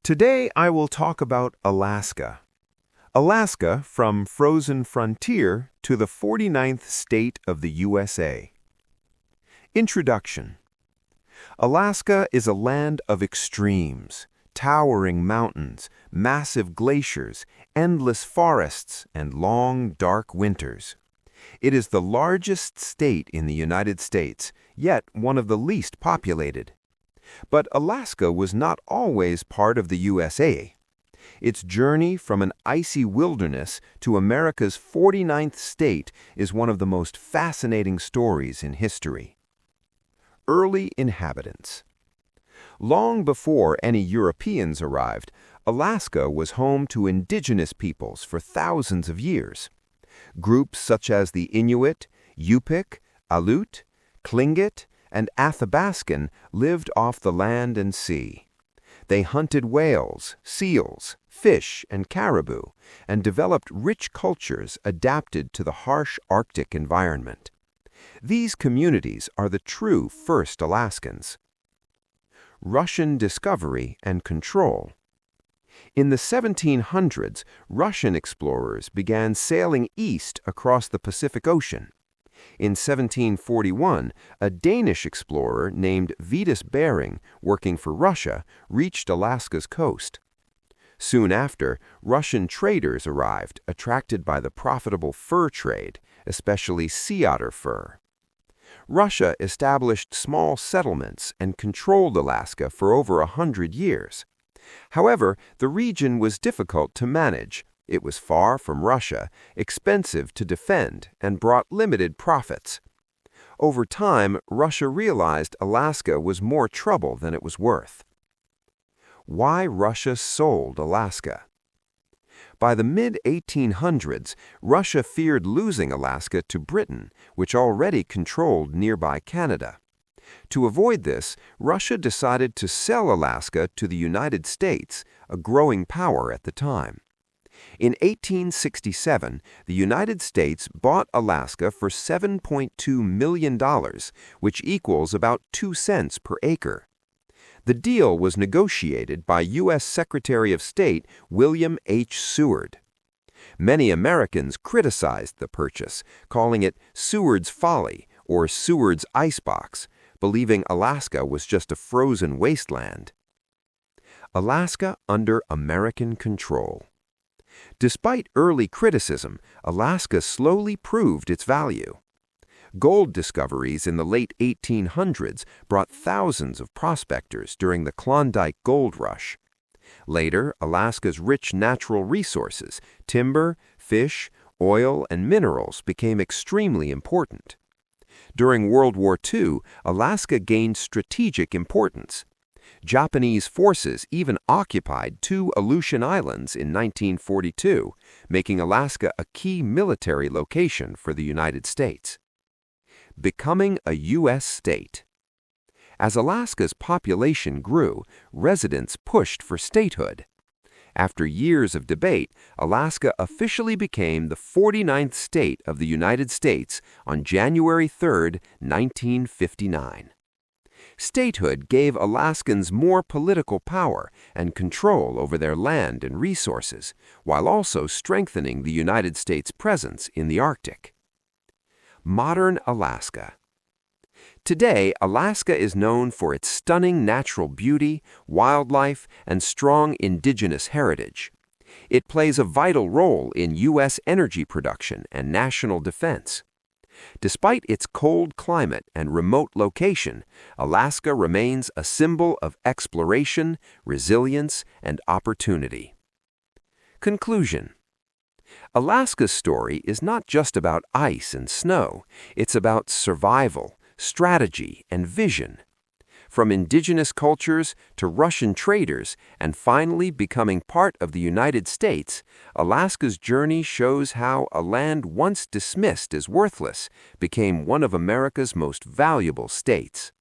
Today I will talk about Alaska. Alaska, from frozen frontier to the 49th state of the USA. Introduction. Alaska is a land of extremes, towering mountains, massive glaciers, endless forests, and long, dark winters. It is the largest state in the United States, yet one of the least populated. But Alaska was not always part of the USA. Its journey from an icy wilderness to America's 49th state is one of the most fascinating stories in history. Early inhabitants. Long before any Europeans arrived, Alaska was home to indigenous peoples for thousands of years. Groups such as the Inuit, Yupik, Aleut, Tlingit, and Athabascan lived off the land and sea. They hunted whales, seals, fish, and caribou, and developed rich cultures adapted to the harsh Arctic environment. These communities are the true first Alaskans. Russian discovery and control. In the 1700s, Russian explorers began sailing east across the Pacific Ocean. In 1741, a Danish explorer named Vitus Bering, working for Russia, reached Alaska's coast. Soon after, Russian traders arrived, attracted by the profitable fur trade, especially sea otter fur. Russia established small settlements and controlled Alaska for over 100 years. However, the region was difficult to manage. It was far from Russia, expensive to defend, and brought limited profits. Over time, Russia realized Alaska was more trouble than it was worth. Why Russia sold Alaska. By the mid-1800s, Russia feared losing Alaska to Britain, which already controlled nearby Canada. To avoid this, Russia decided to sell Alaska to the United States, a growing power at the time. In 1867, the United States bought Alaska for $7.2 million, which equals about 2 cents per acre. The deal was negotiated by U.S. Secretary of State William H. Seward. Many Americans criticized the purchase, calling it Seward's Folly or Seward's icebox, believing Alaska was just a frozen wasteland. Alaska under American control. Despite early criticism, Alaska slowly proved its value. Gold discoveries in the late 1800s brought thousands of prospectors during the Klondike Gold Rush. Later, Alaska's rich natural resources, timber, fish, oil, and minerals became extremely important. During World War II, Alaska gained strategic importance. Japanese forces even occupied 2 Aleutian Islands in 1942, making Alaska a key military location for the United States. Becoming a U.S. state. As Alaska's population grew, residents pushed for statehood. After years of debate, Alaska officially became the 49th state of the United States on January 3, 1959. Statehood gave Alaskans more political power and control over their land and resources, while also strengthening the United States' presence in the Arctic. Modern Alaska. Today, Alaska is known for its stunning natural beauty, wildlife, and strong indigenous heritage. It plays a vital role in U.S. energy production and national defense. Despite its cold climate and remote location, Alaska remains a symbol of exploration, resilience, and opportunity. Conclusion. Alaska's story is not just about ice and snow, it's about survival, strategy, and vision. From indigenous cultures to Russian traders and finally becoming part of the United States, Alaska's journey shows how a land once dismissed as worthless became one of America's most valuable states.